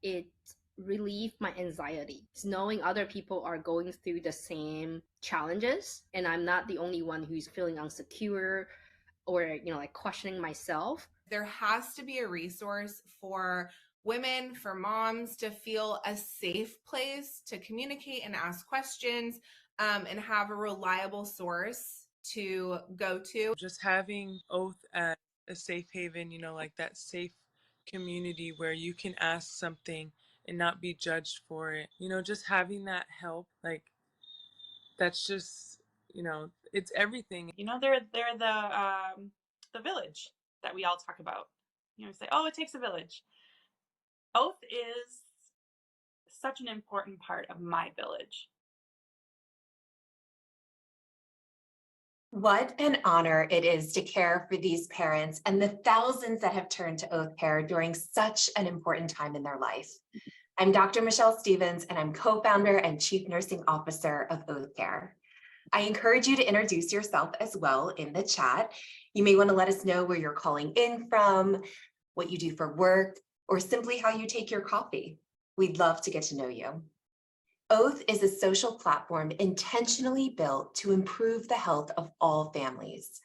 it relieved my anxiety. It's knowing other people are going through the same challenges and I'm not the only one who's feeling insecure or, like questioning myself. There has to be a resource for women, for moms to feel a safe place to communicate and ask questions, and have a reliable source to go to. Just having Oath as a safe haven, like that safe community where you can ask something and not be judged for it. Just having that help, like that's just, it's everything. They're the village that we all talk about. Say, oh, it takes a village. Oath is such an important part of my village. What an honor it is to care for these parents and the thousands that have turned to Oath Care during such an important time in their life. I'm Dr. Michelle Stevens, and I'm co-founder and chief nursing officer of Oath Care. I encourage you to introduce yourself as well in the chat. You may want to let us know where you're calling in from, what you do for work, or simply how you take your coffee. We'd love to get to know you. Oath is a social platform intentionally built to improve the health of all families.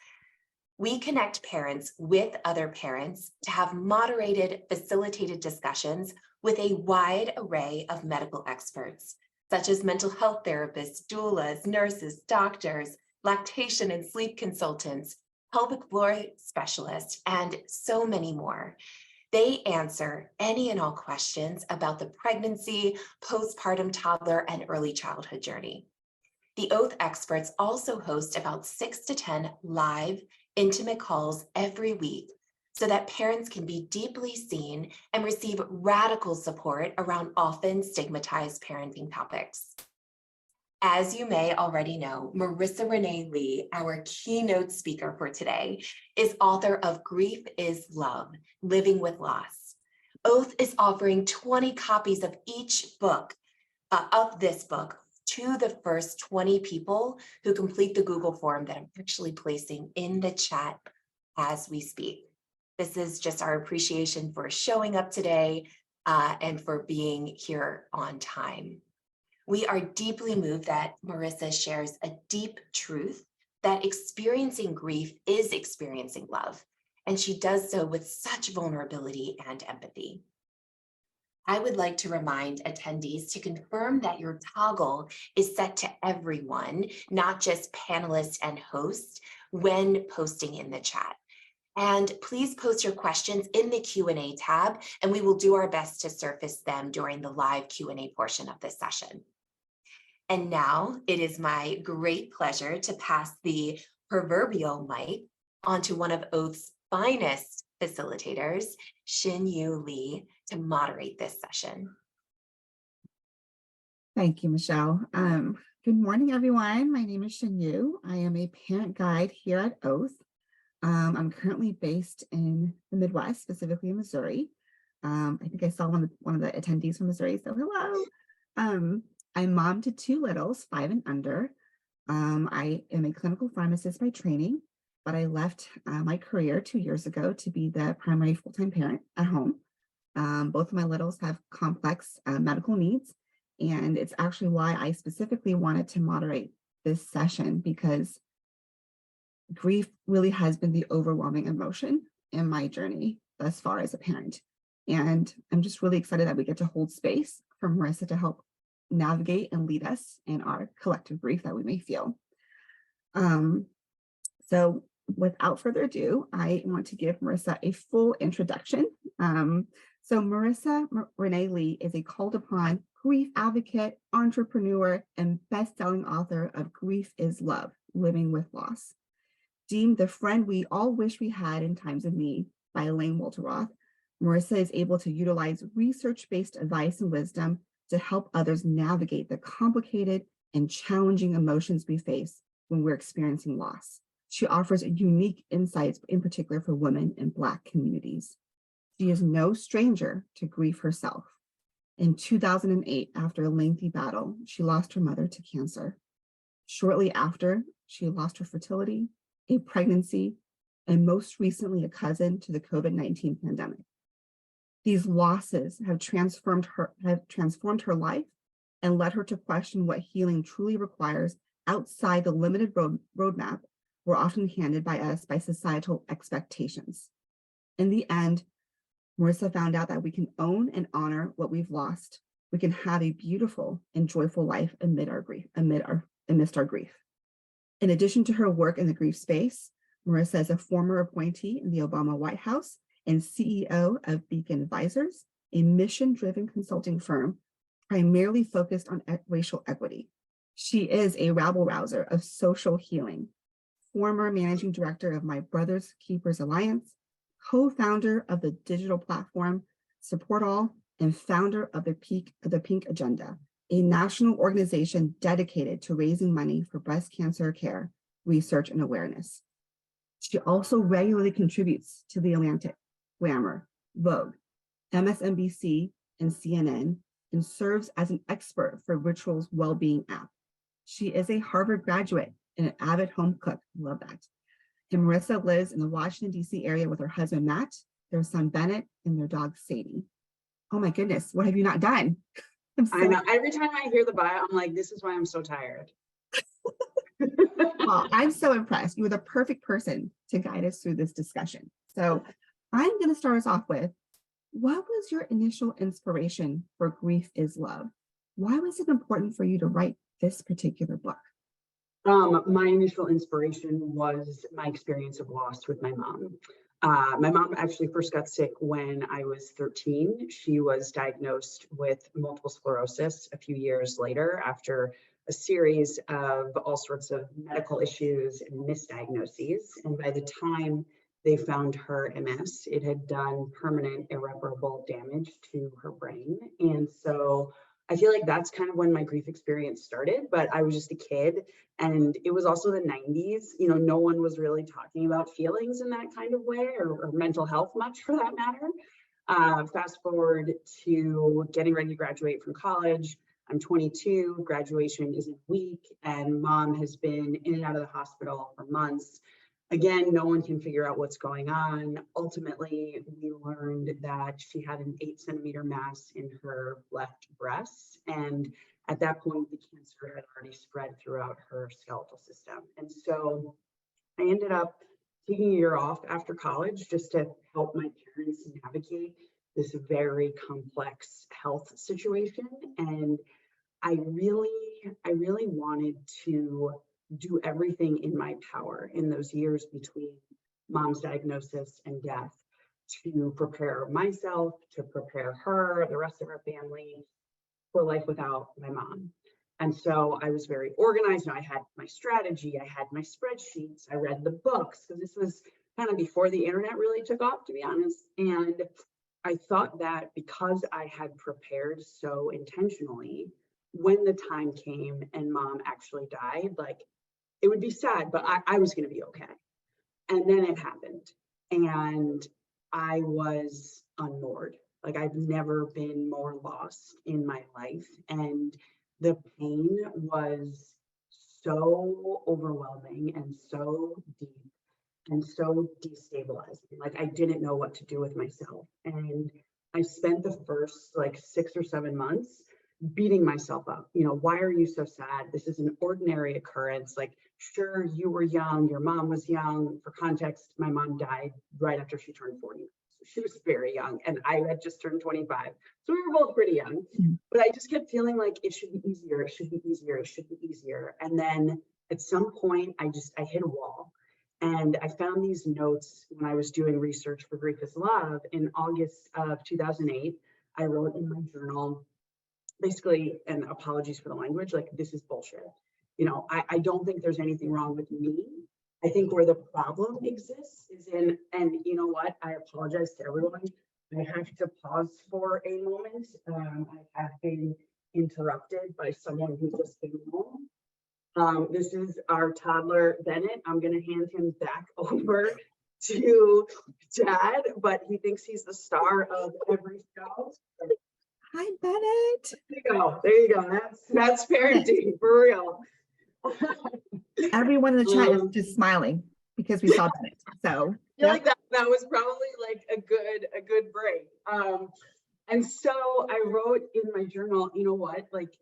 We connect parents with other parents to have moderated, facilitated discussions with a wide array of medical experts, such as mental health therapists, doulas, nurses, doctors, lactation and sleep consultants, pelvic floor specialists, and so many more. They answer any and all questions about the pregnancy, postpartum toddler, and early childhood journey. The Oath experts also host about 6 to 10 live, intimate calls every week so that parents can be deeply seen and receive radical support around often stigmatized parenting topics. As you may already know, Marisa Renee Lee, our keynote speaker for today, is author of Grief is Love, Living with Loss. Oath is offering 20 copies of each book, of this book, to the first 20 people who complete the Google form that I'm actually placing in the chat as we speak. This is just our appreciation for showing up today and for being here on time. We are deeply moved that Marisa shares a deep truth that experiencing grief is experiencing love, and she does so with such vulnerability and empathy. I would like to remind attendees to confirm that your toggle is set to everyone, not just panelists and hosts, when posting in the chat. And please post your questions in the Q&A tab, and we will do our best to surface them during the live Q&A portion of this session. And now it is my great pleasure to pass the proverbial mic onto one of Oath's finest facilitators, Xin-Yu Lee, to moderate this session. Thank you, Michelle. Good morning, everyone. My name is Xin-Yu. I am a parent guide here at Oath. I'm currently based in the Midwest, specifically in Missouri. I think I saw one of the attendees from Missouri, so hello. I'm mom to 2 littles, 5 and under. I am a clinical pharmacist by training, but I left my career 2 years ago to be the primary full-time parent at home. Both of my littles have complex medical needs, and it's actually why I specifically wanted to moderate this session, because grief really has been the overwhelming emotion in my journey thus far as a parent. And I'm just really excited that we get to hold space for Marisa to help navigate and lead us in our collective grief that we may feel. So without further ado, I want to give Marisa a full introduction. So Marisa Renee Lee is a called upon grief advocate, entrepreneur, and best-selling author of Grief is Love, Living with Loss. Deemed the friend we all wish we had in times of need by Elaine Walteroth, Marisa is able to utilize research-based advice and wisdom to help others navigate the complicated and challenging emotions we face when we're experiencing loss. She offers unique insights, in particular for women in Black communities. She is no stranger to grief herself. In 2008, after a lengthy battle, she lost her mother to cancer. Shortly after, she lost her fertility, a pregnancy, and most recently a cousin to the COVID-19 pandemic. These losses have transformed her life and led her to question what healing truly requires outside the limited roadmap we're often handed by us by societal expectations. In the end, Marisa found out that we can own and honor what we've lost. We can have a beautiful and joyful life amidst our grief. In addition to her work in the grief space, Marisa is a former appointee in the Obama White House and CEO of Beacon Advisors, a mission-driven consulting firm primarily focused on racial equity. She is a rabble-rouser of social healing, former managing director of My Brother's Keepers Alliance, co-founder of the digital platform Support All, and founder of the Pink Agenda, a national organization dedicated to raising money for breast cancer care, research, and awareness. She also regularly contributes to The Atlantic, Glamour, Vogue, MSNBC, and CNN, and serves as an expert for Ritual's well-being app. She is a Harvard graduate and an avid home cook. Love that. And Marisa lives in the Washington, D.C. area with her husband, Matt, their son, Bennett, and their dog, Sadie. Oh my goodness, what have you not done? I know. Every time I hear the bio, I'm like, this is why I'm so tired. Well, I'm so impressed. You were the perfect person to guide us through this discussion. So I'm going to start us off with, what was your initial inspiration for Grief is Love? Why was it important for you to write this particular book? My initial inspiration was my experience of loss with my mom. My mom actually first got sick when I was 13. She was diagnosed with multiple sclerosis a few years later after a series of all sorts of medical issues and misdiagnoses. And by the time they found her MS, it had done permanent irreparable damage to her brain. And so I feel like that's kind of when my grief experience started, but I was just a kid. And it was also the 90s. You know, no one was really talking about feelings in that kind of way, or mental health much for that matter. Fast forward to getting ready to graduate from college. I'm 22, graduation is a week, and mom has been in and out of the hospital for months. Again, no one can figure out what's going on. Ultimately, we learned that she had an 8-centimeter mass in her left breast. And at that point, the cancer had already spread throughout her skeletal system. And so I ended up taking a year off after college just to help my parents navigate this very complex health situation. And I really wanted to do everything in my power in those years between mom's diagnosis and death to prepare myself, to prepare her, the rest of our family for life without my mom. And so I was very organized. I had my strategy, I had my spreadsheets, I read the books, because this was kind of before the internet really took off, to be honest. And I thought that because I had prepared so intentionally, when the time came and mom actually died, like, it would be sad, but I was going to be okay. And then it happened. And I was unmoored. Like, I've never been more lost in my life. And the pain was so overwhelming and so deep and so destabilizing. Like, I didn't know what to do with myself. And I spent the first like 6 or 7 months beating myself up. You know, why are you so sad? This is an ordinary occurrence. Like, sure, you were young, your mom was young. For context, my mom died right after she turned 40. So she was very young, and I had just turned 25. So we were both pretty young. But I just kept feeling like it should be easier, it should be easier, it should be easier. And then at some point, I hit a wall. And I found these notes when I was doing research for Grief is Love in August of 2008. I wrote in my journal, basically, and apologies for the language, like, this is bullshit. You know, I don't think there's anything wrong with me. I think where the problem exists is in, and you know what, I apologize to everyone. I have to pause for a moment. I have been interrupted by someone who just came home. This is our toddler, Bennett. I'm gonna hand him back over to Dad, but he thinks he's the star of every show. Hi, Bennett. There you go. That's parenting for real. Everyone in the chat is just smiling because we saw Bennett. So I feel like That was probably like a good break. And so I wrote in my journal, you know what, like,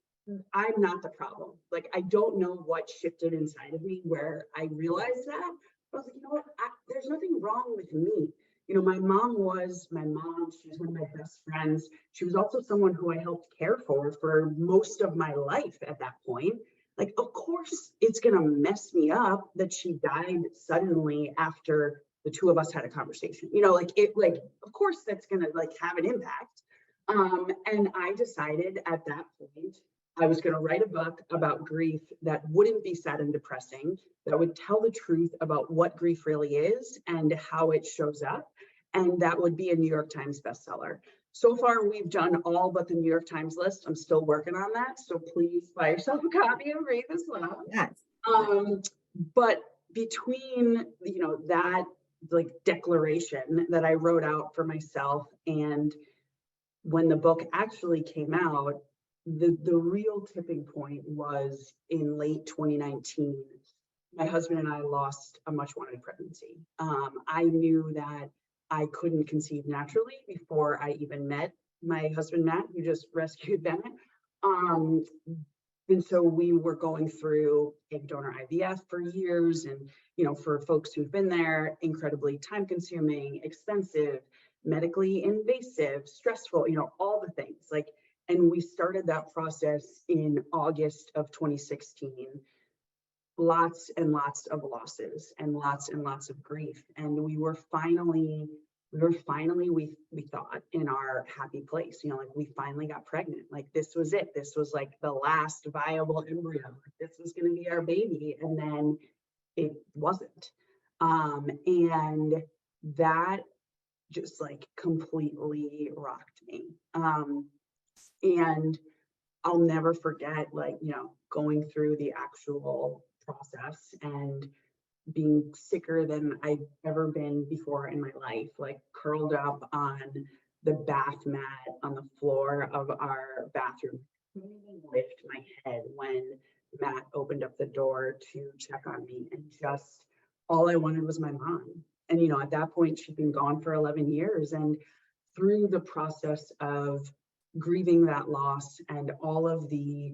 I'm not the problem. Like, I don't know what shifted inside of me where I realized that. I was like, you know what, there's nothing wrong with me. You know, my mom was my mom. She was one of my best friends. She was also someone who I helped care for most of my life at that point. Like, of course, it's going to mess me up that she died suddenly after the two of us had a conversation. You know, like, of course, that's going to like have an impact. And I decided at that point, I was going to write a book about grief that wouldn't be sad and depressing, that would tell the truth about what grief really is and how it shows up. And that would be a New York Times bestseller. So far, we've done all but the New York Times list. I'm still working on that. So please buy yourself a copy and read this one. Yes. But between, you know, that like declaration that I wrote out for myself and when the book actually came out, the real tipping point was in late 2019. My husband and I lost a much wanted pregnancy. I knew that I couldn't conceive naturally before I even met my husband, Matt, who just rescued Bennett. And so we were going through egg donor IVF for years. And, you know, for folks who've been there, incredibly time consuming, expensive, medically invasive, stressful, you know, all the things like, and we started that process in August of 2016. Lots and lots of losses and lots of grief. And we finally, we thought, in our happy place, you know, like we finally got pregnant. Like this was it. This was like the last viable embryo. This was going to be our baby. And then it wasn't. And that just like completely rocked me. And I'll never forget, like, you know, going through the actual process and being sicker than I've ever been before in my life, like curled up on the bath mat on the floor of our bathroom. I couldn't even lift my head when Matt opened up the door to check on me, and just all I wanted was my mom. And, you know, at that point, she'd been gone for 11 years. And through the process of grieving that loss and all of the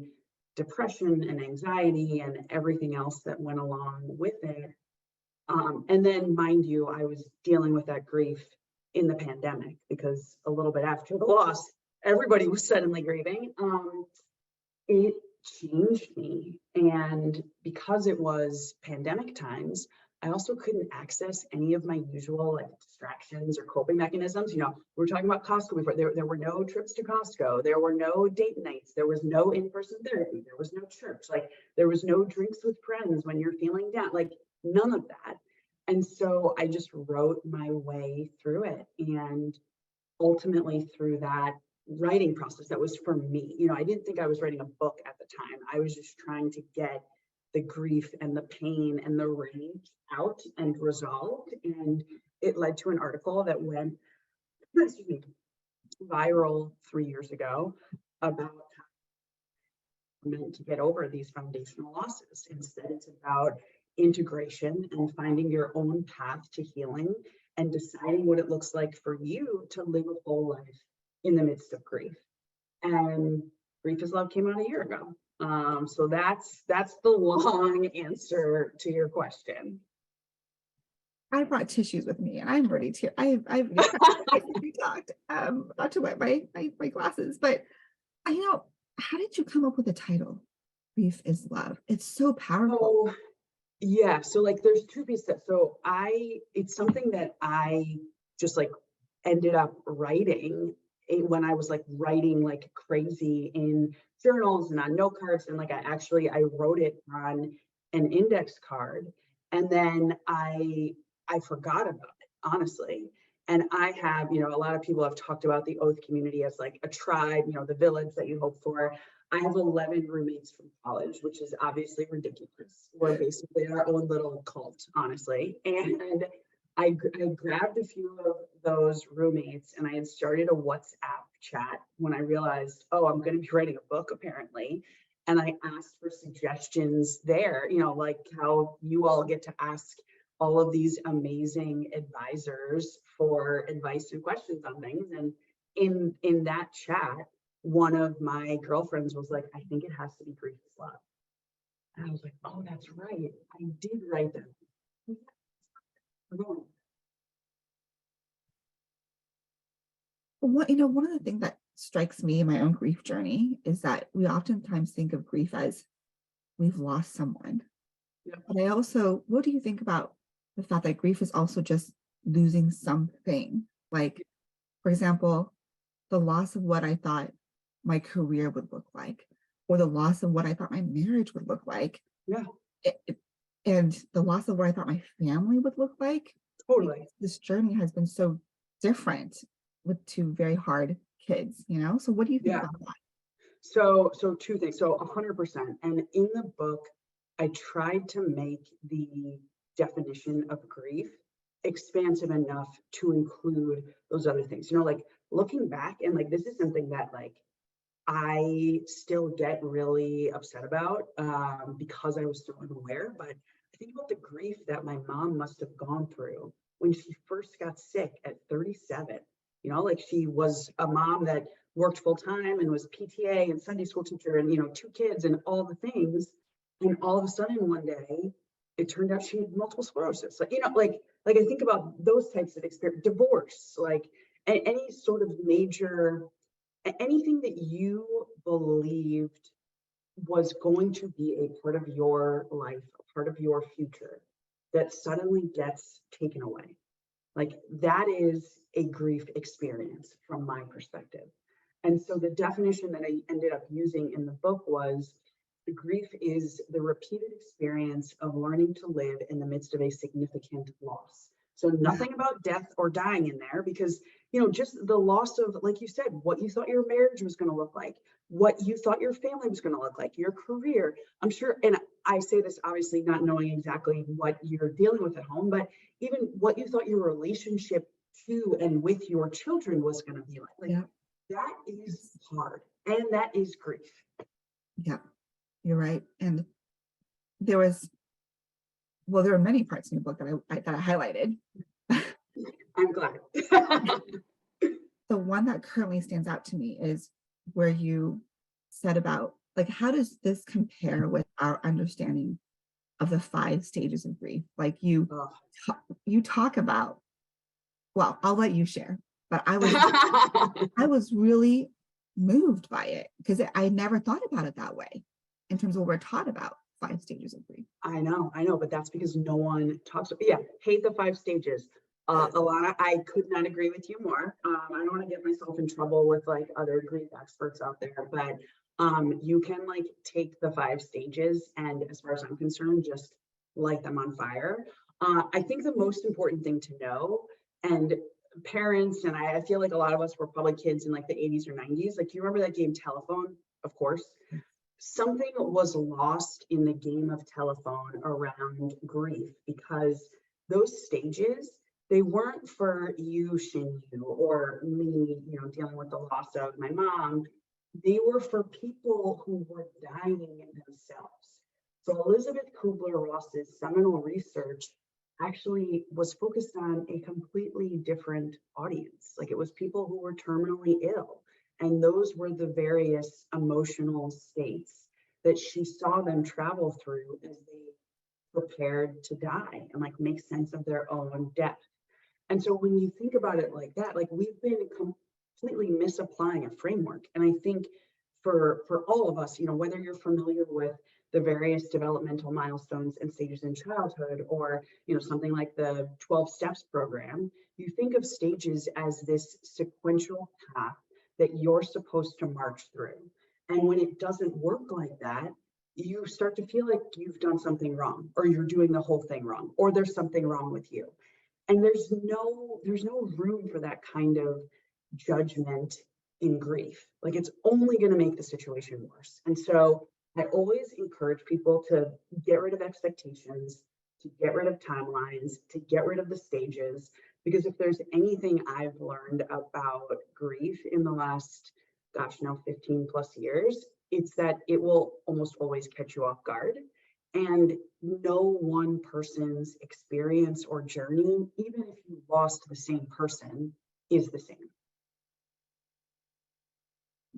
depression and anxiety and everything else that went along with it. And then, mind you, I was dealing with that grief in the pandemic because a little bit after the loss, everybody was suddenly grieving. It changed me. And because it was pandemic times, I also couldn't access any of my usual like distractions or coping mechanisms. You know, we were talking about Costco before. There were no trips to Costco. There were no date nights. There was no in-person therapy. There was no church. Like there was no drinks with friends when you're feeling down. Like none of that. And so I just wrote my way through it. And ultimately through that writing process that was for me, you know, I didn't think I was writing a book at the time. I was just trying to get the grief and the pain and the rage out and resolved. And it led to an article that went viral 3 years ago about how meant to get over these foundational losses. Instead, it's about integration and finding your own path to healing and deciding what it looks like for you to live a full life in the midst of grief. And Grief is Love came out a year ago. So that's the long answer to your question. I brought tissues with me, and I'm ready to. I've we talked about to wet my glasses, but I know. How did you come up with the title? Grief is Love. It's so powerful. Oh, yeah. So like, there's two pieces. So it's something that I just like ended up writing when I was like writing like crazy in journals and on note cards, and like I wrote it on an index card, and then I forgot about it, honestly. And I have, you know, a lot of people have talked about the Oath community as like a tribe, you know, the village that you hope for. I have 11 roommates from college, which is obviously ridiculous. We're basically our own little cult, honestly. And I grabbed a few of those roommates, and I had started a WhatsApp chat when I realized, oh, I'm going to be writing a book apparently. And I asked for suggestions there, you know, like how you all get to ask all of these amazing advisors for advice and questions on things. And in that chat, one of my girlfriends was like, I think it has to be grief is love. And I was like, oh, that's right. I did write that. What, one of the things that strikes me in my own grief journey is that we oftentimes think of grief as we've lost someone. Yeah. But I also, what do you think about the fact that grief is also just losing something? Like, for example, the loss of what I thought my career would look like, or the loss of what I thought my marriage would look like. Yeah. And the loss of what I thought my family would look like. Totally. This journey has been so different with two very hard kids, So what do you think about that? So two things. So 100%. And in the book, I tried to make the definition of grief expansive enough to include those other things. Like looking back, and like this is something that like I still get really upset about because I was so unaware. But I think about the grief that my mom must have gone through when she first got sick at 37. Like she was a mom that worked full time and was PTA and Sunday school teacher and, 2 kids and all the things. And all of a sudden one day, it turned out she had multiple sclerosis. Like, like I think about those types of experience, divorce, like any sort of major, anything that you believed was going to be a part of your life, a part of your future that suddenly gets taken away. Like that is a grief experience from my perspective. And so the definition that I ended up using in the book was grief is the repeated experience of learning to live in the midst of a significant loss. So nothing about death or dying in there because, just the loss of, like you said, what you thought your marriage was going to look like, what you thought your family was going to look like, your career. I'm sure, and I say this obviously not knowing exactly what you're dealing with at home, but even what you thought your relationship to and with your children was going to be like. Yeah. That is hard, and that is grief. Yeah, you're right. And there were many parts in your book that I highlighted. I'm glad. The one that currently stands out to me is where you said about, like, how does this compare with our understanding of the 5 stages of grief? Like you talk about, well, I'll let you share, but I was really moved by it because I never thought about it that way in terms of what we're taught about 5 stages of grief. I know, but that's because no one talks. Yeah, hate the 5 stages. Alana, I could not agree with you more. I don't want to get myself in trouble with like other grief experts out there, but you can like take the 5 stages and as far as I'm concerned, just light them on fire. I think the most important thing to know, and parents, and I feel like a lot of us were probably kids in like the 80s or 90s. Like, you remember that game Telephone? Of course. Something was lost in the game of telephone around grief because those stages, they weren't for you, Shinyu, or me, dealing with the loss of my mom. They were for people who were dying themselves. So Elizabeth Kubler-Ross's seminal research actually was focused on a completely different audience. Like, it was people who were terminally ill. And those were the various emotional states that she saw them travel through as they prepared to die and like make sense of their own death. And so when you think about it like that, like, we've been completely misapplying a framework. And I think for all of us, whether you're familiar with the various developmental milestones and stages in childhood, or, something like the 12 steps program, you think of stages as this sequential path that you're supposed to march through. And when it doesn't work like that, you start to feel like you've done something wrong, or you're doing the whole thing wrong, or there's something wrong with you. And there's no room for that kind of judgment in grief. Like, it's only going to make the situation worse. And so I always encourage people to get rid of expectations, to get rid of timelines, to get rid of the stages, because if there's anything I've learned about grief in the last, 15 plus years, it's that it will almost always catch you off guard. And no one person's experience or journey, even if you lost the same person, is the same.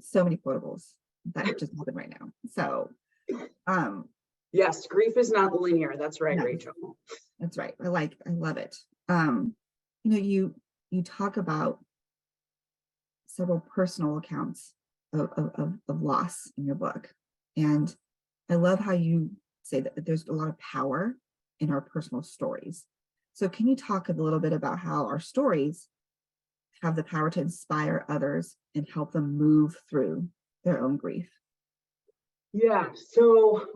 So many quotables that just happened right now. So, yes, grief is not linear. That's right, no, Rachel. that's right. I love it. You talk about several personal accounts of loss in your book. And I love how you say that there's a lot of power in our personal stories. So can you talk a little bit about how our stories have the power to inspire others and help them move through their own grief? Yeah, so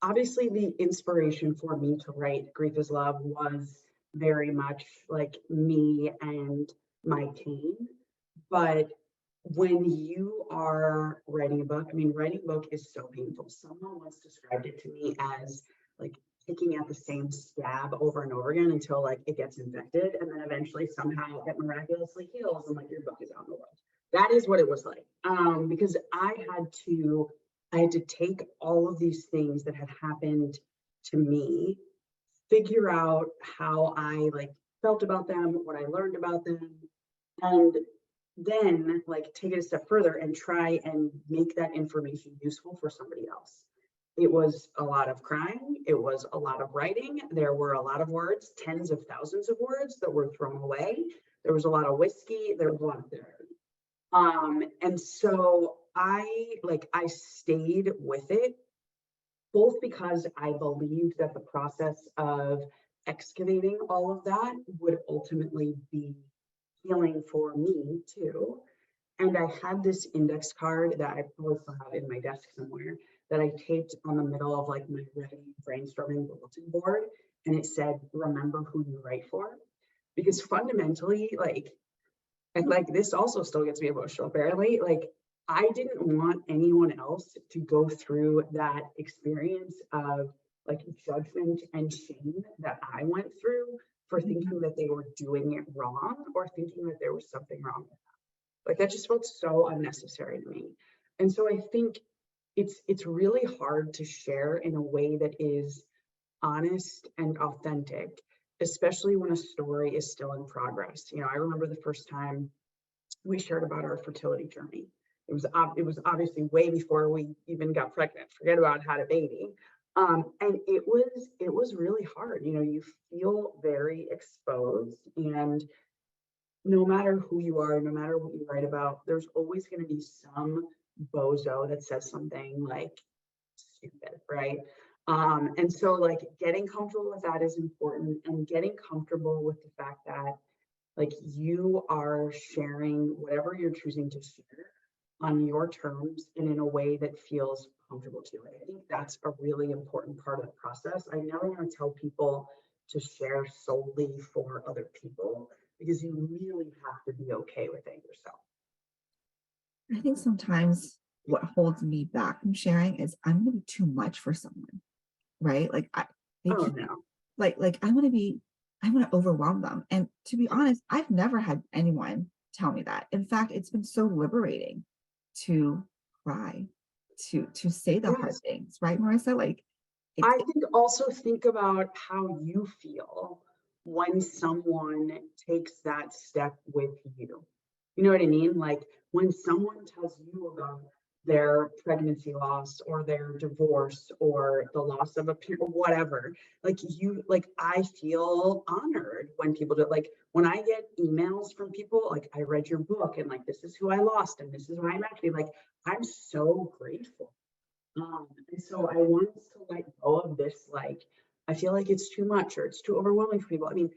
obviously the inspiration for me to write Grief is Love was very much like me and my pain. But when you are writing a book, I mean, writing a book is so painful. Someone once described it to me as like picking at the same scab over and over again until like it gets infected, and then eventually somehow it miraculously heals and like your book is out in the world. That is what it was like. Because I had to take all of these things that had happened to me, figure out how I like felt about them, what I learned about them, and then like take it a step further and try and make that information useful for somebody else. It was a lot of crying. It was a lot of writing. There were a lot of words, tens of thousands of words that were thrown away. There was a lot of whiskey. There was a lot of therapy. And so I stayed with it, both because I believed that the process of excavating all of that would ultimately be healing for me too. And I had this index card that I probably still have in my desk somewhere that I taped on the middle of like my writing brainstorming bulletin board. And it said, remember who you write for. Because fundamentally, and like this also still gets me emotional barely, like I didn't want anyone else to go through that experience of like judgment and shame that I went through for thinking that they were doing it wrong or thinking that there was something wrong with them. Like that just felt so unnecessary to me. And so I think it's really hard to share in a way that is honest and authentic, especially when a story is still in progress. You know, I remember the first time we shared about our fertility journey. It was obviously way before we even got pregnant. Forget about had a baby. And it was really hard. You know, you feel very exposed, and no matter who you are, no matter what you write about, there's always going to be some bozo that says something like stupid, right? And so like getting comfortable with that is important, and getting comfortable with the fact that like you are sharing whatever you're choosing to share on your terms and in a way that feels comfortable to you. I think that's a really important part of the process. I never want to tell people to share solely for other people, because you really have to be okay with it yourself. I think sometimes what holds me back from sharing is I'm going to be too much for someone, right? Like Oh no. I'm going to overwhelm them. And to be honest, I've never had anyone tell me that. In fact, it's been so liberating to cry, to say the hard Yes. things, right, Marisa? Like I think also think about how you feel when someone takes that step with you. You know what I mean? Like when someone tells you about their pregnancy loss or their divorce or the loss of a parent, whatever, like I feel honored when people do, like when I get emails from people, like I read your book and like this is who I lost and this is why I'm actually like, I'm so grateful. And so I want us to let go of this, like, I feel like it's too much or it's too overwhelming for people. I mean,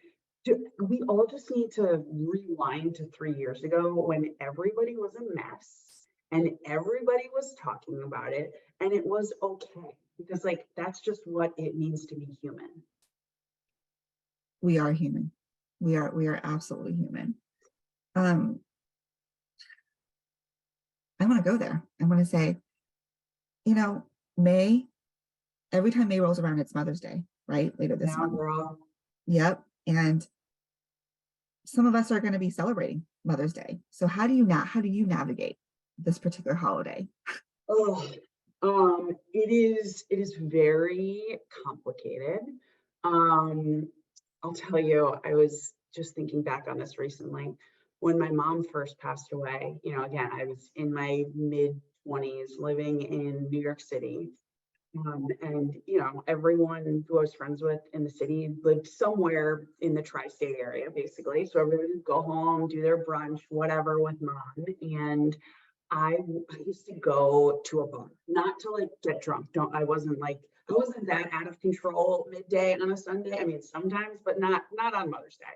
we all just need to rewind to 3 years ago when everybody was a mess and everybody was talking about it and it was okay, because like that's just what it means to be human. we are human. We are absolutely human. I want to go there. I want to say, you know, May, every time May rolls around, it's Mother's Day, right? Later this month. Girl. Yep. And some of us are going to be celebrating Mother's Day. So how do you navigate this particular holiday? Oh, It is very complicated. I'll tell you, I was just thinking back on this recently. When my mom first passed away, again, I was in my mid 20s living in New York City. And everyone who I was friends with in the city lived somewhere in the tri-state area, basically. So everybody would go home, do their brunch, whatever with mom. And I used to go to a bar, not to like get drunk. I wasn't that out of control midday on a Sunday. I mean, sometimes, but not on Mother's Day.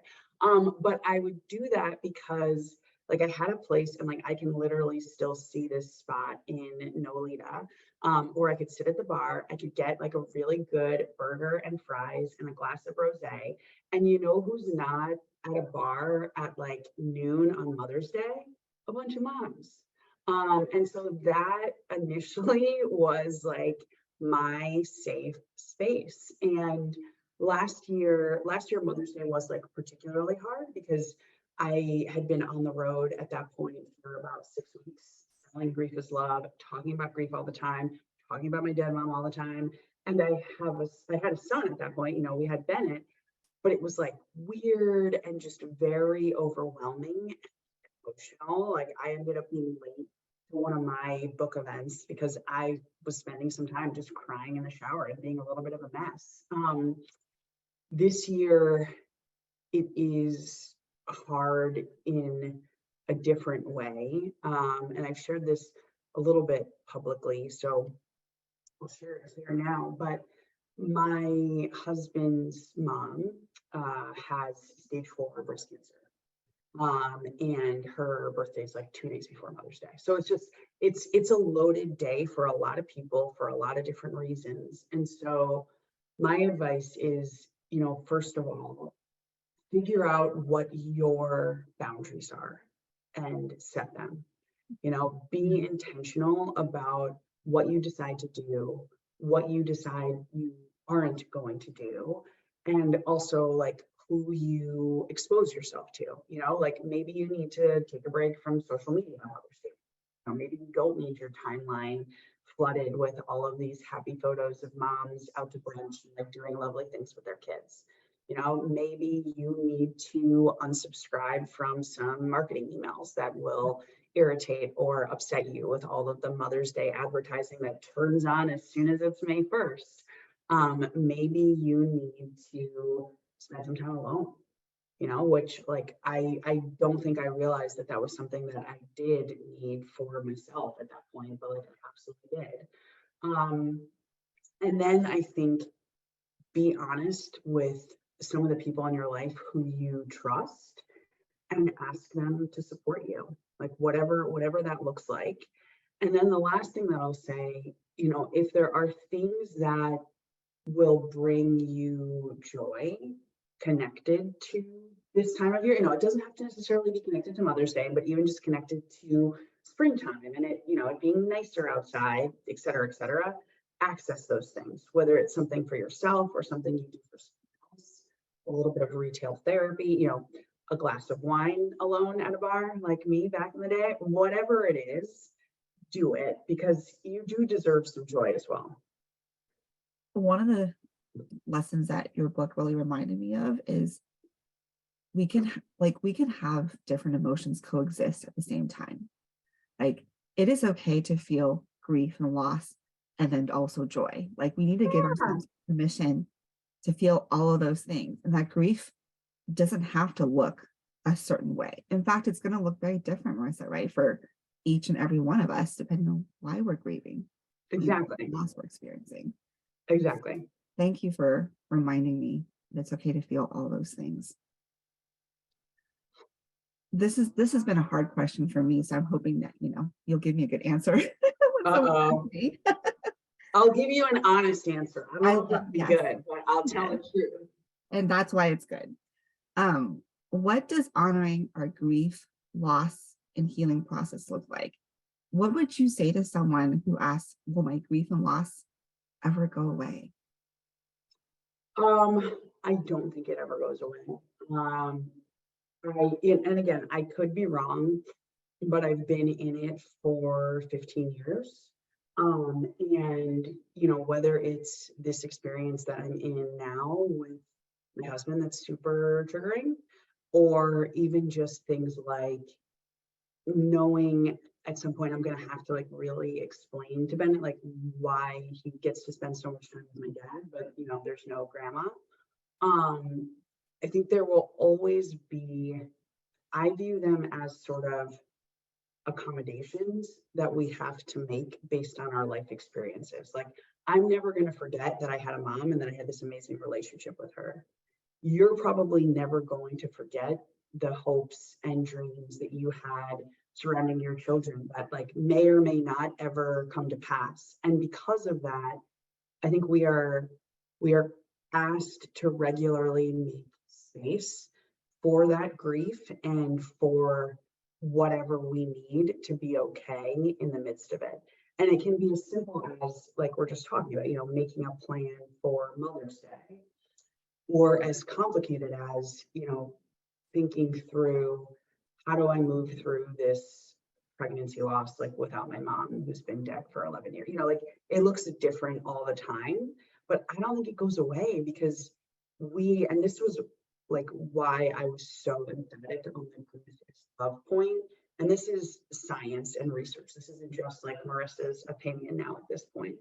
But I would do that because like I had a place and like I can literally still see this spot in Nolita. Or I could sit at the bar, I could get like a really good burger and fries and a glass of rosé. And you know who's not at a bar at like noon on Mother's Day? A bunch of moms. And so that initially was like my safe space. And last year Mother's Day was like particularly hard because I had been on the road at that point for about 6 weeks, selling Grief is Love, talking about grief all the time, talking about my dead mom all the time. And I had a son at that point, we had Bennett, but it was like weird and just very overwhelming, emotional. Like I ended up being late to one of my book events because I was spending some time just crying in the shower and being a little bit of a mess. This year, it is hard in a different way. And I've shared this a little bit publicly, so I'll share it here now. But my husband's mom has stage 4 breast cancer. And her birthday is like 2 days before Mother's Day. So it's a loaded day for a lot of people for a lot of different reasons. And so my advice is, first of all, figure out what your boundaries are and set them. Be intentional about what you decide to do, what you decide you aren't going to do, and also like who you expose yourself to. Like maybe you need to take a break from social media on Mother's Day. Maybe you don't need your timeline flooded with all of these happy photos of moms out to brunch and like doing lovely things with their kids. Maybe you need to unsubscribe from some marketing emails that will irritate or upset you with all of the Mother's Day advertising that turns on as soon as it's May 1st. Maybe you need to spend some time alone, which like I don't think I realized that was something that I did need for myself at that point, but like I absolutely did. And then I think be honest with some of the people in your life who you trust and ask them to support you, like whatever that looks like. And then the last thing that I'll say, if there are things that will bring you joy connected to this time of year, it doesn't have to necessarily be connected to Mother's Day, but even just connected to springtime and it being nicer outside, et cetera, access those things, whether it's something for yourself or something you do for someone else, a little bit of retail therapy, a glass of wine alone at a bar like me back in the day, whatever it is, do it because you do deserve some joy as well. One of the lessons that your book really reminded me of is we can have different emotions coexist at the same time. Like it is okay to feel grief and loss and then also joy. Like we need to give ourselves permission to feel all of those things. And that grief doesn't have to look a certain way. In fact, it's going to look very different, Marisa, right? For each and every one of us, depending on why we're grieving. Exactly. The loss we're experiencing. Exactly. Thank you for reminding me that it's okay to feel all those things. This has been a hard question for me, so I'm hoping that you'll give me a good answer. I'll give you an honest answer. I don't know if it'll be good, but I'll tell the truth. And that's why it's good. What does honoring our grief, loss, and healing process look like? What would you say to someone who asks, will my grief and loss ever go away? I don't think it ever goes away. And again, I could be wrong, but I've been in it for 15 years. And, you know, whether it's this experience that I'm in now with my husband that's super triggering, or even just things like knowing at some point I'm going to have to like really explain to Bennett like why he gets to spend so much time with my dad, but you know, there's no grandma. I think there will always be, I view them as sort of accommodations that we have to make based on our life experiences. Like, I'm never going to forget that I had a mom and that I had this amazing relationship with her. You're probably never going to forget the hopes and dreams that you had surrounding your children that like may or may not ever come to pass. And because of that, I think we are asked to regularly make space for that grief and for whatever we need to be okay in the midst of it. And it can be as simple as like we're just talking about, you know, making a plan for Mother's Day, or as complicated as, you know, thinking through how do I move through this pregnancy loss like without my mom who's been dead for 11 years. You know, like it looks different all the time, but I don't think it goes away because and this was like why I was so emphatic on the grief love point. And this is science and research. This isn't just like Marissa's opinion now at this point.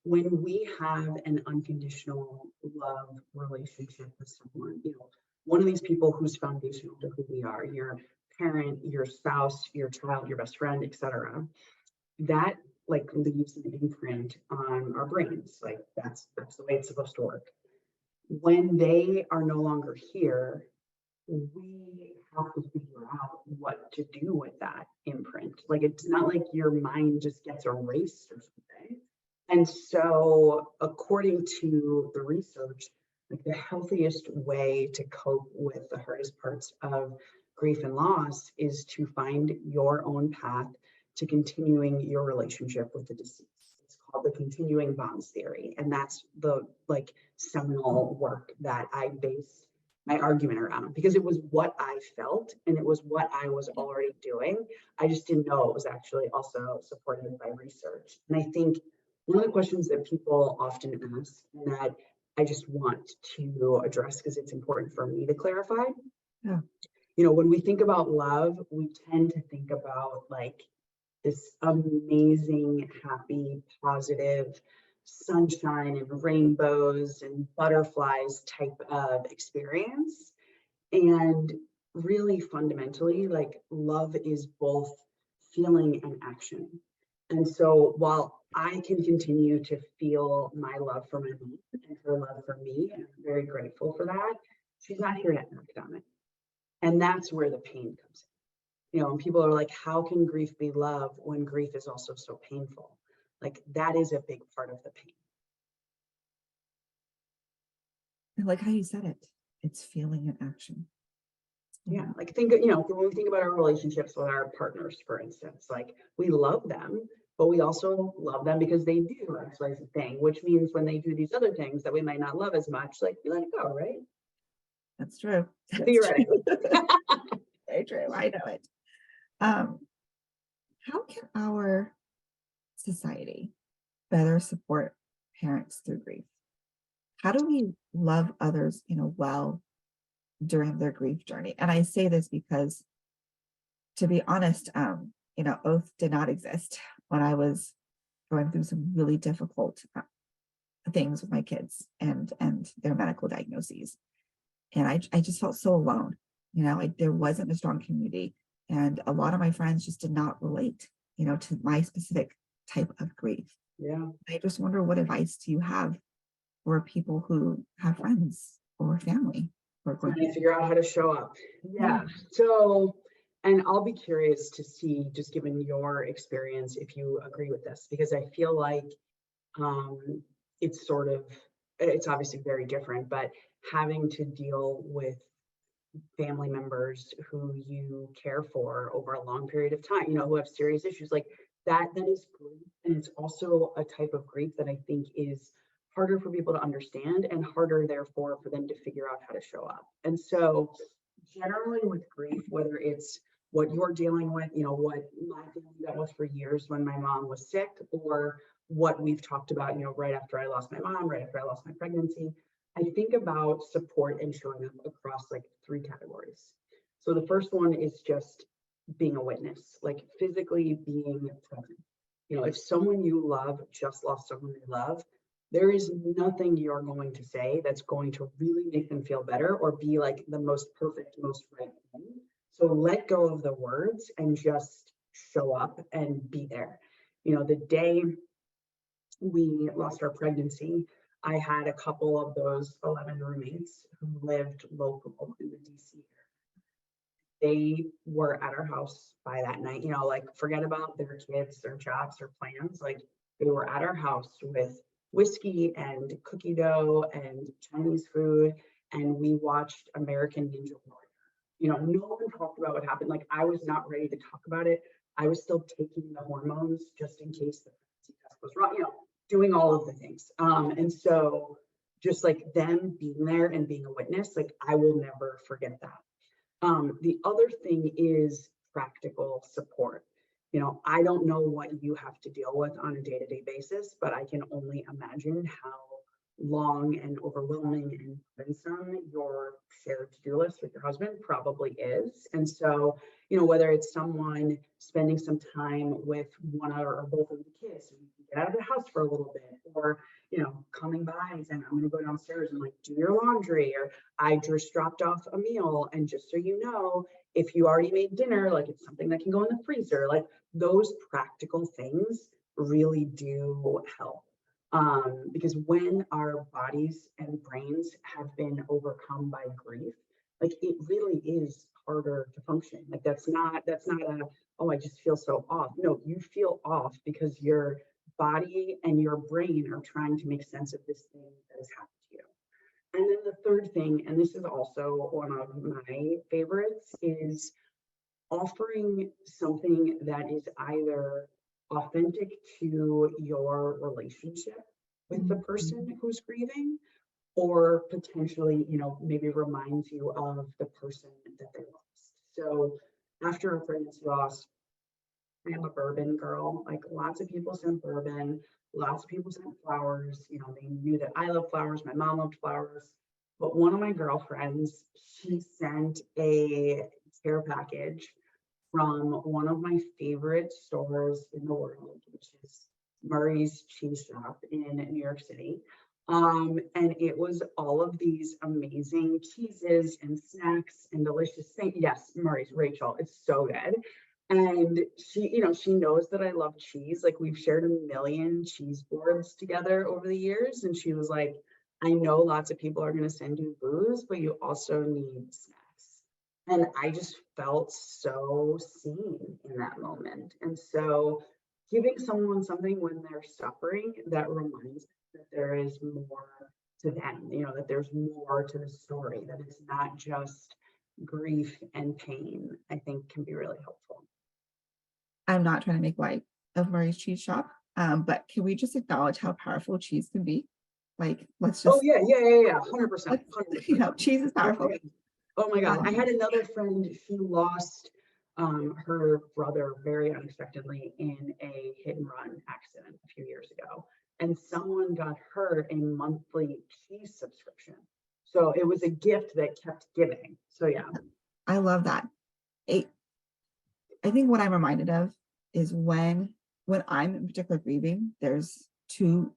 When we have an unconditional love relationship with someone, you know, one of these people who's foundational to who we are, your parent, your spouse, your child, your best friend, etc., that like leaves an imprint on our brains. Like that's the way it's supposed to work. When they are no longer here, we have to figure out what to do with that imprint. Like it's not like your mind just gets erased or something. And so according to the research, like the healthiest way to cope with the hardest parts of grief and loss is to find your own path to continuing your relationship with the deceased. It's called the continuing bonds theory. And that's the like seminal work that I base my argument around because it was what I felt and it was what I was already doing. I just didn't know it was actually also supported by research. And I think one of the questions that people often ask and that I just want to address because it's important for me to clarify. Yeah. You know, when we think about love, we tend to think about like this amazing, happy, positive, sunshine and rainbows and butterflies type of experience. And really fundamentally, like love is both feeling and action. And so while I can continue to feel my love for my mom and her love for me, and I'm very grateful for that, she's not here to act on it. And that's where the pain comes in. You know, and people are like, how can grief be love when grief is also so painful? Like that is a big part of the pain. I like how you said it. It's feeling and action. Yeah, like think, you know, when we think about our relationships with our partners, for instance, like we love them, but we also love them because they do X, Y, Z thing, which means when they do these other things that we might not love as much, like we let it go, right? That's true. That's Theoretically. true. Very true. I know it. How can our society better support parents through grief? How do we love others, well during their grief journey? And I say this because, to be honest, oath did not exist when I was going through some really difficult things with my kids and their medical diagnoses. And I just felt so alone. There wasn't a strong community, and a lot of my friends just did not relate, to my specific type of grief. Yeah. I just wonder, what advice do you have for people who have friends or family who are going to figure out how to show up? Yeah. So, and I'll be curious to see, just given your experience, if you agree with this, because I feel like it's obviously very different, but having to deal with family members who you care for over a long period of time, who have serious issues like that is grief. And it's also a type of grief that I think is harder for people to understand and harder, therefore, for them to figure out how to show up. And so generally with grief, whether it's what you're dealing with, what my family dealt with for years when my mom was sick, or what we've talked about, right after I lost my mom, right after I lost my pregnancy, I think about support and showing up across like 3 categories. So the first one is just being a witness, like physically being present. If someone you love just lost someone they love, there is nothing you're going to say that's going to really make them feel better or be like the most perfect, most right thing. So let go of the words and just show up and be there. The day we lost our pregnancy, I had a couple of those 11 roommates who lived local in the DC area. They were at our house by that night, like forget about their kids, their jobs, or plans. Like they were at our house with whiskey and cookie dough and Chinese food. And we watched American Ninja Warrior. No one talked about what happened. Like I was not ready to talk about it. I was still taking the hormones just in case the pregnancy test was wrong, doing all of the things. And so just like them being there and being a witness, like I will never forget that. The other thing is practical support. I don't know what you have to deal with on a day-to-day basis, but I can only imagine how long and overwhelming and burdensome your shared to-do list with your husband probably is. And so, whether it's someone spending some time with one or both of the kids, so you can get out of the house for a little bit, or coming by and saying, I'm going to go downstairs and like do your laundry, or I just dropped off a meal. And just so you know, if you already made dinner, like it's something that can go in the freezer, like those practical things really do help. Because when our bodies and brains have been overcome by grief, like it really is harder to function. Like that's not a, oh, I just feel so off. No, you feel off because your body and your brain are trying to make sense of this thing that has happened to you. And then the third thing, and this is also one of my favorites, is offering something that is either authentic to your relationship with the person who's grieving, or potentially, maybe reminds you of the person that they lost. So after a pregnancy loss, I am a bourbon girl. Like lots of people sent bourbon, lots of people sent flowers. They knew that I love flowers. My mom loved flowers. But one of my girlfriends, she sent a care package from one of my favorite stores in the world, which is Murray's Cheese Shop in New York City. And it was all of these amazing cheeses and snacks and delicious things. Yes, Murray's, Rachel, it's so good. And she knows that I love cheese. Like we've shared a million cheese boards together over the years. And she was like, I know lots of people are going to send you booze, but you also need snacks. And I just felt so seen in that moment. And so giving someone something when they're suffering that reminds them that there is more to them, that there's more to the story, that it's not just grief and pain, I think can be really helpful. I'm not trying to make light of Murray's Cheese Shop, but can we just acknowledge how powerful cheese can be? Like, let's just. Oh yeah, 100%. Cheese is powerful. Oh my God. I had another friend, she lost her brother very unexpectedly in a hit and run accident a few years ago. And someone got her a monthly cheese subscription. So it was a gift that kept giving. So yeah. I love that. I think what I'm reminded of is when I'm in particular grieving, there's two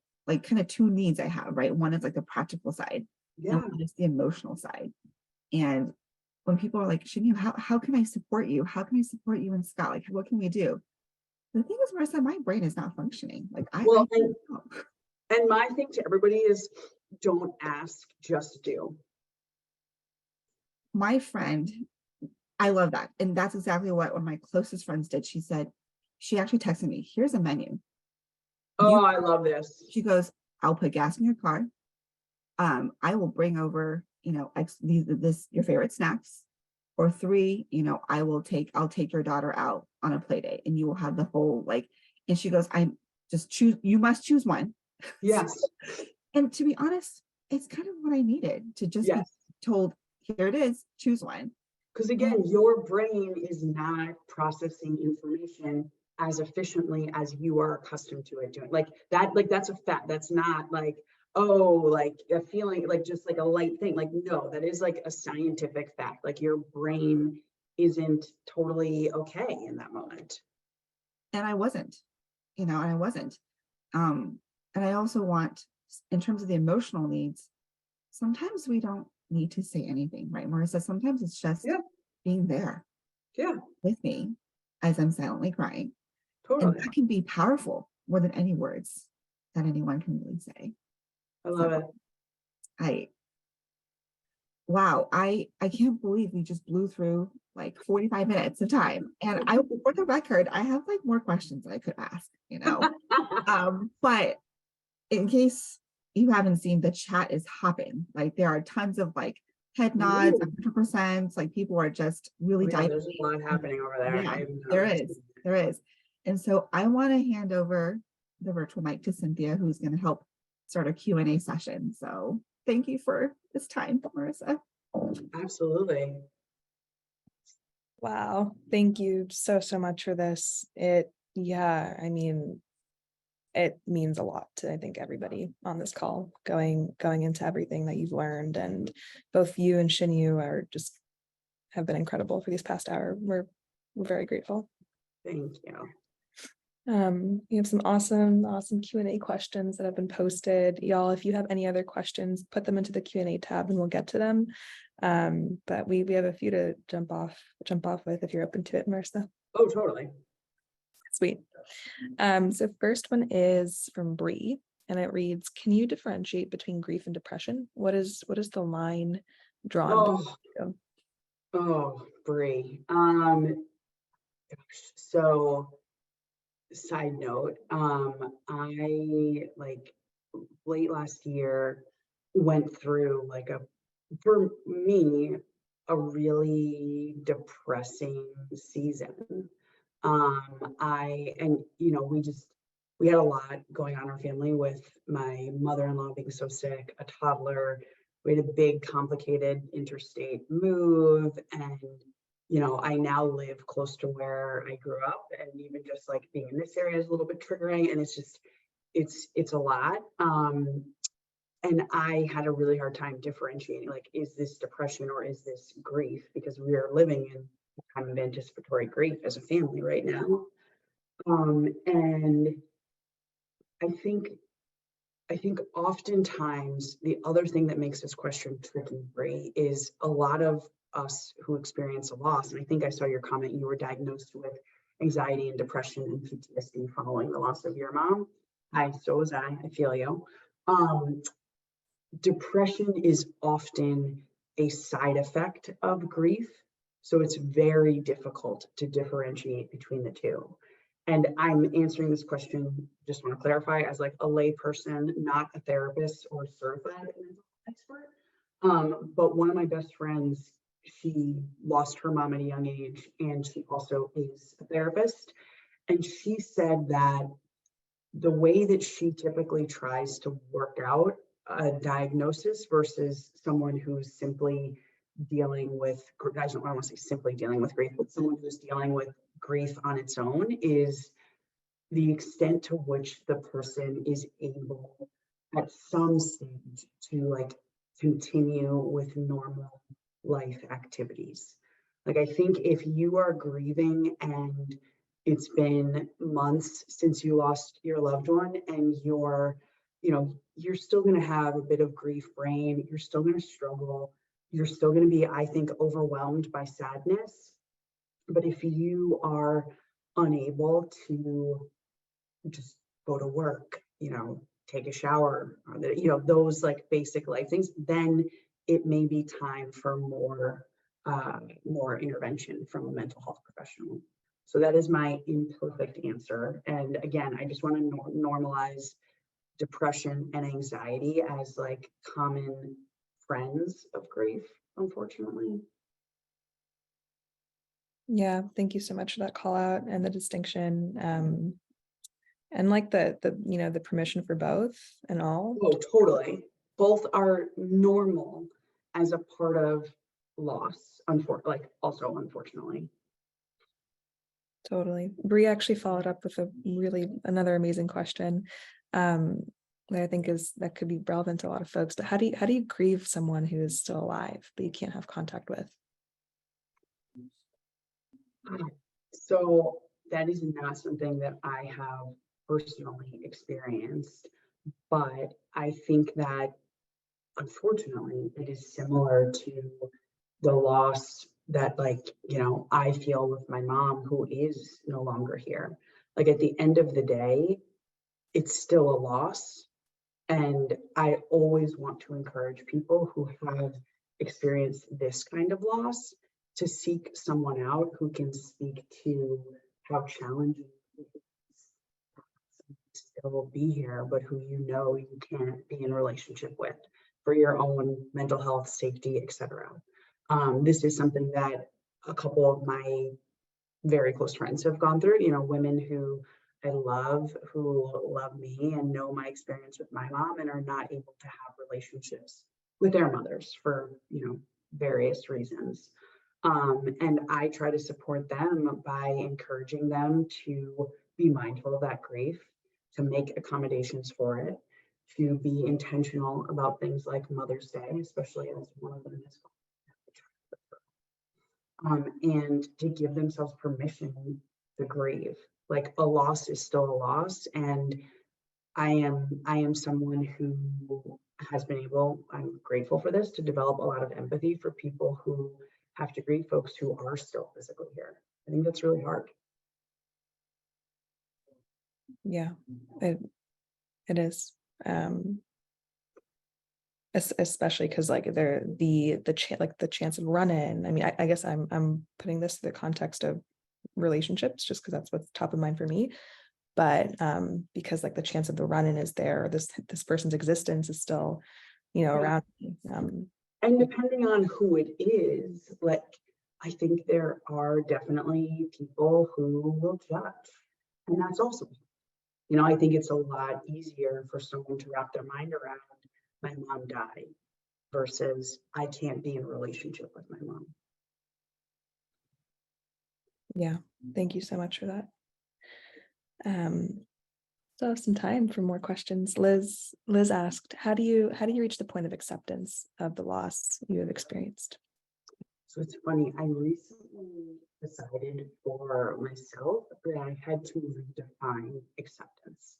needs I have, right? One is like the practical side, and one is the emotional side. And when people are like, Shanu, how can I support you? How can I support you and Scott? Like, what can we do? The thing is, Marissa, my brain is not functioning. Like and my thing to everybody is don't ask, just do. My friend, I love that. And that's exactly what one of my closest friends did. She said, she actually texted me, here's a menu. Oh, I love this. She goes, I'll put gas in your car. I will bring over, your favorite snacks. Or 3, I'll take your daughter out on a play date and you will have the whole and she goes, you must choose one. Yes. And to be honest, it's kind of what I needed to just be told, here it is, choose one. Because again, your brain is not processing information as efficiently as you are accustomed to it doing. Like that's a fact. That's not like, oh, like a feeling, like just like a light thing. Like, no, that is like a scientific fact. Like your brain isn't totally okay in that moment. And I wasn't, and I wasn't. And I also want, in terms of the emotional needs, sometimes we don't need to say anything, right, Marissa? Sometimes it's just being there with me as I'm silently crying. Totally. And that can be powerful more than any words that anyone can really say. I love it. Wow, I can't believe we just blew through like 45 minutes of time. And for the record, I have like more questions that I could ask, but in case you haven't seen, the chat is hopping. Like there are tons of like head nods, 100%. Like people are just really diving. There's a lot happening over there. Yeah, there is. And so I want to hand over the virtual mic to Cynthia, who's going to help start a Q&A session. So thank you for this time, Marissa. Absolutely. Wow. Thank you so much for this. It means a lot to, I think, everybody on this call going into everything that you've learned, and both you and Shinyu have been incredible for these past hour. We're very grateful. Thank you. We have some awesome Q&A questions that have been posted. Y'all, if you have any other questions, put them into the Q&A tab and we'll get to them. But we have a few to jump off with if you're open to it, Marissa. Oh, totally. Sweet. So first one is from Bree, and it reads, can you differentiate between grief and depression? What is the line drawn? Bree. So side note, I like late last year went through like for me, a really depressing season. We had a lot going on in our family with my mother-in-law being so sick, a toddler. We had a big, complicated interstate move, and I now live close to where I grew up, and even just like being in this area is a little bit triggering, and it's a lot. And I had a really hard time differentiating, like, is this depression or is this grief? Because we are living in a time of anticipatory grief as a family right now. And I think oftentimes the other thing that makes this question tricky, Bree, is a lot of us who experience a loss, and I think I saw your comment, you were diagnosed with anxiety and depression and PTSD following the loss of your mom. So was I feel you. Depression is often a side effect of grief, so it's very difficult to differentiate between the two. And I'm answering this question, just want to clarify, as like a lay person, not a therapist or certified mental expert. But one of my best friends, she lost her mom at a young age, and she also is a therapist. And she said that the way that she typically tries to work out a diagnosis versus someone who's simply dealing with, I don't want to say simply dealing with grief, but someone who's dealing with grief on its own, is the extent to which the person is able at some stage to like continue with normal life activities. Like, I think if you are grieving and it's been months since you lost your loved one, and you're still going to have a bit of grief brain, you're still going to struggle, you're still going to be, I think, overwhelmed by sadness. But if you are unable to just go to work, take a shower, those like basic life things, then it may be time for more intervention from a mental health professional. So that is my imperfect answer. And again, I just want to normalize depression and anxiety as like common friends of grief, unfortunately. Yeah, thank you so much for that call out and the distinction. And like the permission for both and all. Oh, totally. Both are normal as a part of loss, unfortunately. Totally. Bree actually followed up with another amazing question. That I think that could be relevant to a lot of folks. But how do you grieve someone who is still alive but you can't have contact with? So that is not something that I have personally experienced, but I think that unfortunately it is similar to the loss that, like, I feel with my mom, who is no longer here. Like, at the end of the day, it's still a loss. And I always want to encourage people who have experienced this kind of loss to seek someone out who can speak to how challenging it is to still be here, but who you can't be in relationship with for your own mental health, safety, etc. This is something that a couple of my very close friends have gone through, women who I love, who love me and know my experience with my mom and are not able to have relationships with their mothers for, various reasons. And I try to support them by encouraging them to be mindful of that grief, to make accommodations for it, to be intentional about things like Mother's Day, especially as one of them is and to give themselves permission to grieve. Like, a loss is still a loss, and I am someone who has been able, I'm grateful for this, to develop a lot of empathy for people who have to grieve folks who are still physically here. I think that's really hard. Yeah, it is. Especially because like the chance of run-in. I mean, I guess I'm putting this in the context of relationships just because that's what's top of mind for me. But because like the chance of the run-in is there, this person's existence is still, around me. And depending on who it is, like, I think there are definitely people who will judge, and that's also, I think it's a lot easier for someone to wrap their mind around, my mom died, versus I can't be in a relationship with my mom. Yeah, thank you so much for that. So I have some time for more questions. Liz asked, how do you reach the point of acceptance of the loss you have experienced? So it's funny, I recently decided for myself that I had to redefine acceptance.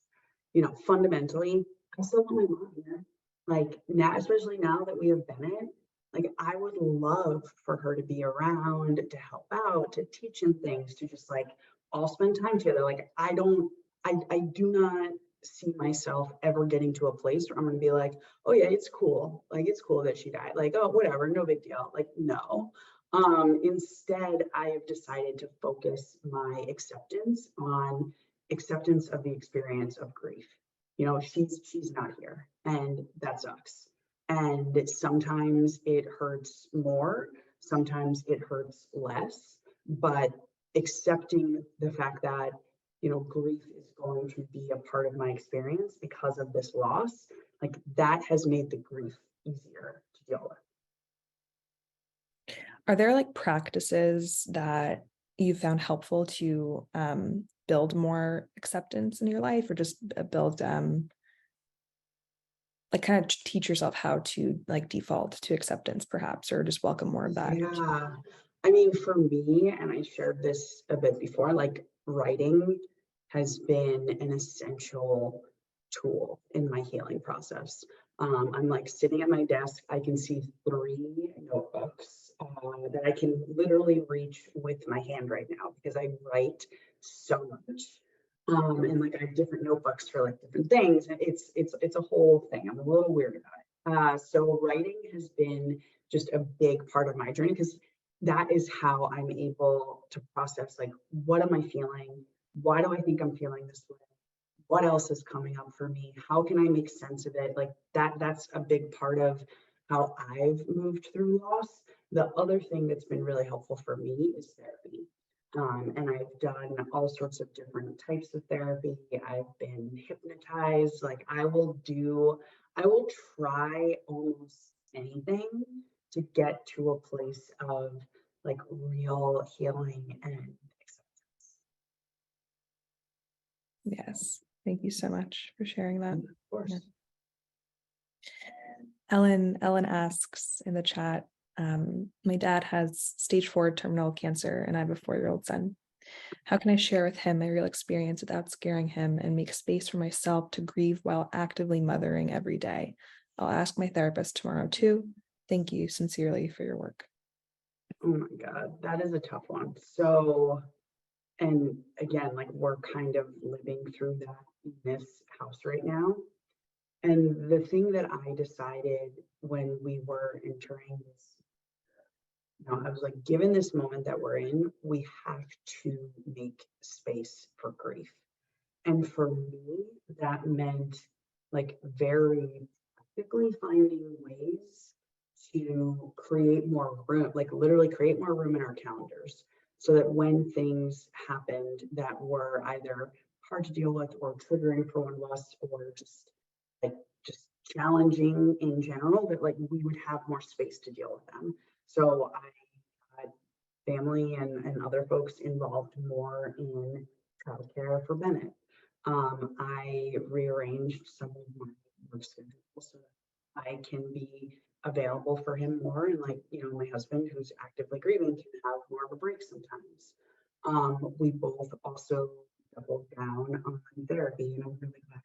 Fundamentally, I still want my mom here. Like, now, especially now that we have Bennett, like, I would love for her to be around, to help out, to teach him things, to just like all spend time together. Like, I do not see myself ever getting to a place where I'm going to be like, oh yeah, it's cool. Like, it's cool that she died. Like, oh, whatever, no big deal. Like, no. Instead, I have decided to focus my acceptance on acceptance of the experience of grief. She's not here, and that sucks. And sometimes it hurts more, sometimes it hurts less, but accepting the fact that, grief is going to be a part of my experience because of this loss, like, that has made the grief easier to deal with. Are there like practices that you found helpful to build more acceptance in your life, or just build like kind of teach yourself how to like default to acceptance perhaps, or just welcome more of that? Yeah. I mean, for me, and I shared this a bit before, like, writing has been an essential tool in my healing process. I'm like sitting at my desk, I can see 3 notebooks that I can literally reach with my hand right now because I write so much. And like, I have different notebooks for like different things. And it's a whole thing. I'm a little weird about it. So writing has been just a big part of my journey because that is how I'm able to process, like, what am I feeling? Why do I think I'm feeling this way? What else is coming up for me? How can I make sense of it? Like, that's a big part of how I've moved through loss. The other thing that's been really helpful for me is therapy. And I've done all sorts of different types of therapy. I've been hypnotized. Like, I will try almost anything to get to a place of like real healing and acceptance. Yes. Thank you so much for sharing that. Of course. Yeah. Ellen asks in the chat, my dad has stage 4 terminal cancer and I have a 4-year-old son. How can I share with him my real experience without scaring him and make space for myself to grieve while actively mothering every day? I'll ask my therapist tomorrow too. Thank you sincerely for your work. Oh my God, that is a tough one. So, and again, like we're kind of living through that in this house right now. And the thing that I decided when we were entering this, I was like, given this moment that we're in, we have to make space for grief. And for me, that meant like very practically finding ways to create more room, like literally create more room in our calendars so that when things happened that were either hard to deal with or triggering for one of us or like just challenging in general, that like we would have more space to deal with them. So I had family and other folks involved more in childcare for Bennett. I rearranged some of my work schedule so that I can be available for him more. And like, my husband who's actively grieving can have more of a break sometimes. We both also doubled down on therapy, and I'm really glad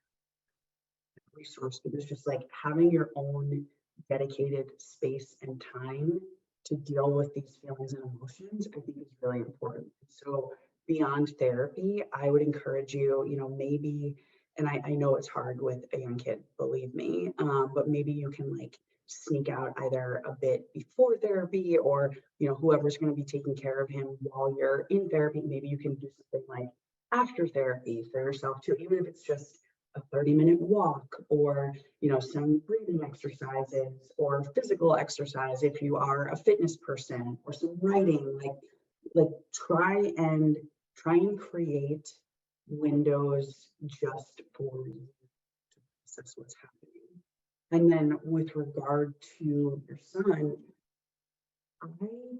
resource, because just like having your own dedicated space and time to deal with these feelings and emotions, I think is really important. So beyond therapy, I would encourage you, maybe, and I know it's hard with a young kid, believe me, but maybe you can like sneak out either a bit before therapy or, whoever's going to be taking care of him while you're in therapy, maybe you can do something like after therapy for yourself too, even if it's just a 30-minute walk or some breathing exercises or physical exercise if you are a fitness person, or some writing, like try and create windows just for you to process what's happening. And then with regard to your son, I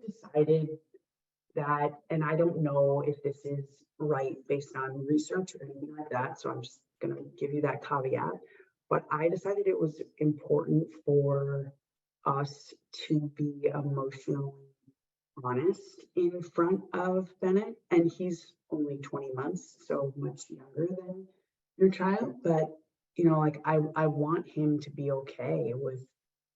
decided that, and I don't know if this is right based on research or anything like that, so I'm just going to give you that caveat, but I decided it was important for us to be emotionally honest in front of Bennett. And he's only 20 months, so much younger than your child, but like I want him to be okay with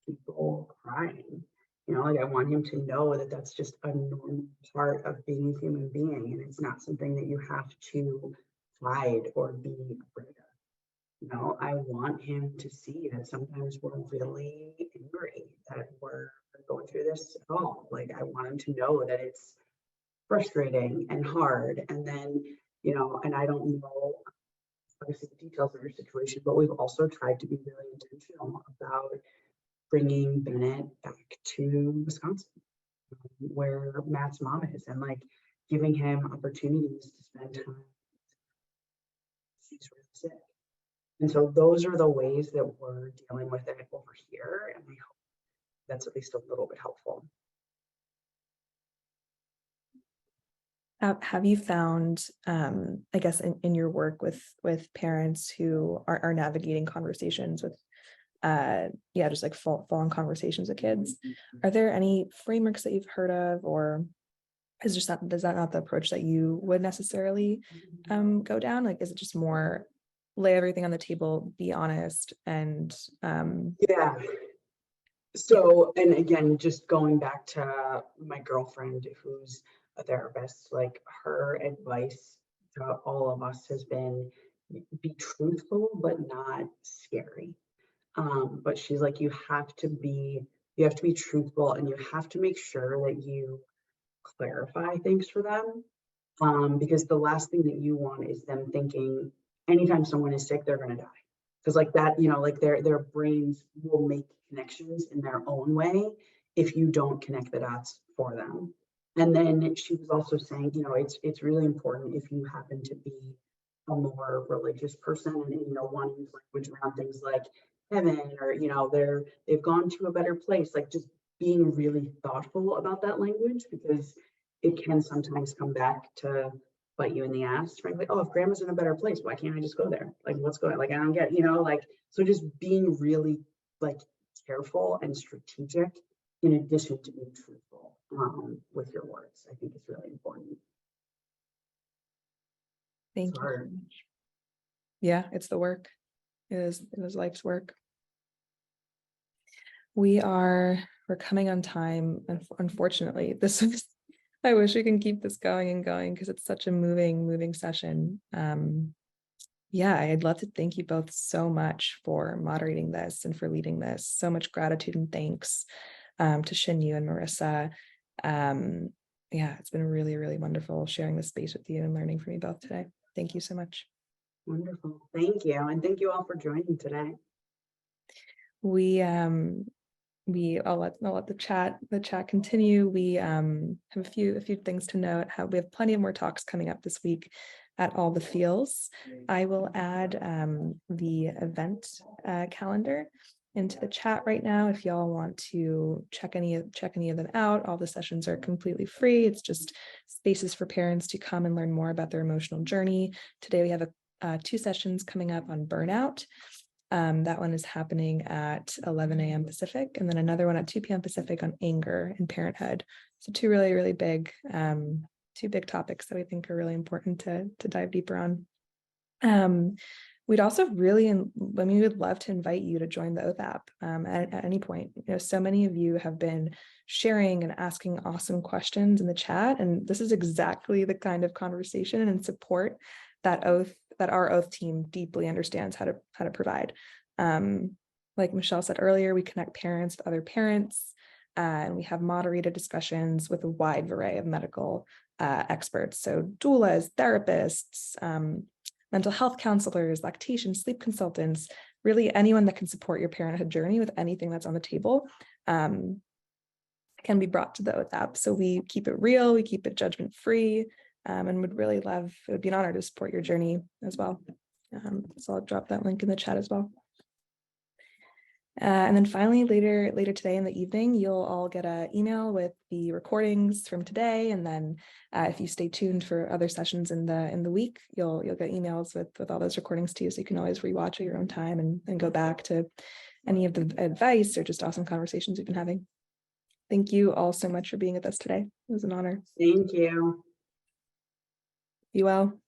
people crying. Like I want him to know that that's just a normal part of being a human being, and it's not something that you have to hide or be afraid of. I want him to see that sometimes we're really angry that we're going through this at all. Like I want him to know that it's frustrating and hard. And then, and I don't know obviously the details of your situation, but we've also tried to be really intentional about bringing Bennett back to Wisconsin, where Matt's mom is, and like giving him opportunities to spend time. She's really sick. And so those are the ways that we're dealing with it over here. And I hope that's at least a little bit helpful. Have you found, I guess, in your work with parents who are navigating conversations with, just like full-on conversations with kids, are there any frameworks that you've heard of, or is that not the approach that you would necessarily go down? Like, is it just more lay everything on the table, be honest, and yeah. So, and again, just going back to my girlfriend who's a therapist, like her advice to all of us has been be truthful, but not scary. But she's like, you have to be truthful, and you have to make sure that you clarify things for them. Because the last thing that you want is them thinking anytime someone is sick, they're going to die. Because like that, like their brains will make connections in their own way if you don't connect the dots for them. And then she was also saying, it's really important if you happen to be a more religious person and want to use language around things like heaven, or they've gone to a better place, like just being really thoughtful about that language, because it can sometimes come back to bite you in the ass, frankly. Oh, if grandma's in a better place, why can't I just go there? Like, what's going on? Like, I don't get, like, so just being really like careful and strategic in addition to being truthful with your words, I think is really important. Thank you so much. Yeah, it's the work. It is life's work. We're coming on time. Unfortunately, this was, I wish we can keep this going and going because it's such a moving session. Yeah, I'd love to thank you both so much for moderating this and for leading this. So much gratitude and thanks to Shin-Yu and Marisa. Yeah, it's been really, really wonderful sharing this space with you and learning from you both today. Thank you so much. Wonderful. Thank you. And thank you all for joining today. I'll let the chat continue. We have a few things to note. We have plenty of more talks coming up this week at all the feels. I will add the event calendar into the chat right now if y'all want to check any of them out. All the sessions are completely free. It's just spaces for parents to come and learn more about their emotional journey. Today we have 2 sessions coming up on burnout. That one is happening at 11 a.m. Pacific, and then another one at 2 p.m. Pacific on anger and parenthood. So 2 really, really big, 2 big topics that I think are really important to dive deeper on. We'd also we would love to invite you to join the Oath app at any point. So many of you have been sharing and asking awesome questions in the chat, and this is exactly the kind of conversation and support that our Oath team deeply understands how to provide. Like Michelle said earlier, we connect parents with other parents, and we have moderated discussions with a wide array of medical experts. So doulas, therapists, mental health counselors, lactation, sleep consultants, really anyone that can support your parenthood journey with anything that's on the table can be brought to the Oath app. So we keep it real, we keep it judgment-free, and would really love, it would be an honor to support your journey as well. So I'll drop that link in the chat as well. And then finally, later today in the evening, you'll all get an email with the recordings from today. And then if you stay tuned for other sessions in the week, you'll get emails with all those recordings too. So you can always rewatch at your own time and go back to any of the advice or just awesome conversations we've been having. Thank you all so much for being with us today. It was an honor. Thank you. Be well.